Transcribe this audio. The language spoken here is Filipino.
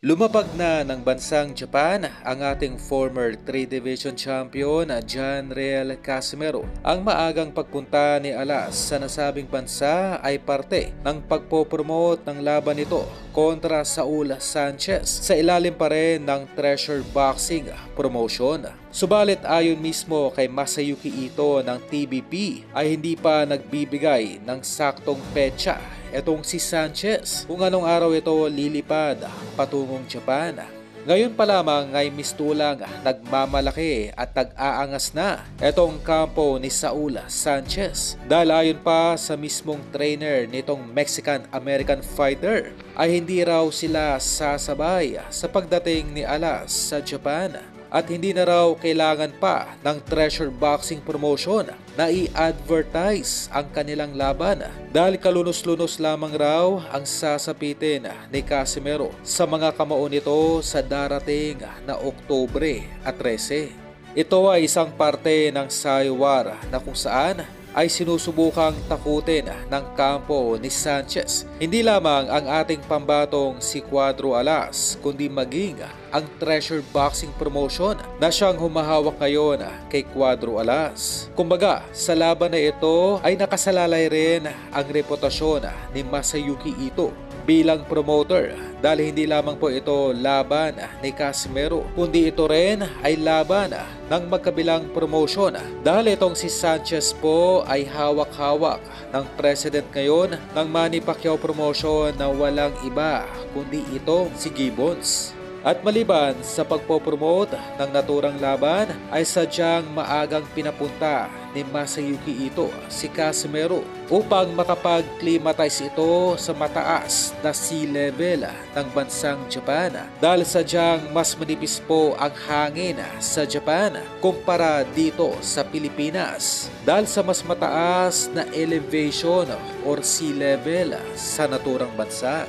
Lumapag na ng bansang Japan ang ating former 3 Division champion na John Riel Casimero. Ang maagang pagpunta ni Alas sa nasabing bansa ay parte ng pagpopromote ng laban nito kontra Saul Sanchez sa ilalim pa rin ng Treasure Boxing promotion. Subalit ayon mismo kay Masayuki Ito ng TBP ay hindi pa nagbibigay ng saktong petsa etong si Sanchez kung anong araw ito lilipad patungong Japan. Ngayon pa lamang ay mistulang nagmamalaki at nag-aangas na etong kampo ni Saul Sanchez. Dahil ayon pa sa mismong trainer nitong Mexican-American fighter ay hindi raw sila sasabay sa pagdating ni Alas sa Japan. At hindi na raw kailangan pa ng Treasure Boxing promotion na i-advertise ang kanilang laban dahil kalunos-lunos lamang raw ang sasapitin ni Casimero sa mga kamao nito sa darating na Oktubre 13. Ito ay isang parte ng saywar na kung saan ay sinusubukang takutin ng kampo ni Sanchez. Hindi lamang ang ating pambatong si Cuadro Alas, kundi maging ang Treasure Boxing promotion na siyang humahawak ngayon kay Cuadro Alas. Kumbaga, sa laban na ito ay nakasalalay rin ang reputasyon ni Masayuki Ito bilang promoter dahil hindi lamang po ito laban ni Casimero kundi ito rin ay laban ng magkabilang promotion dahil itong si Sanchez po ay hawak-hawak ng president ngayon ng Manny Pacquiao promotion na walang iba kundi itong si Gibbons. At maliban sa pagpopromote ng naturang laban ay sadyang maagang pinapunta ni Masayuki Ito si Casimero upang makapag-climatize ito sa mataas na sea level ng bansang Japan dahil sadyang mas manipis po ang hangin sa Japan kumpara dito sa Pilipinas dahil sa mas mataas na elevation or sea level sa naturang bansa.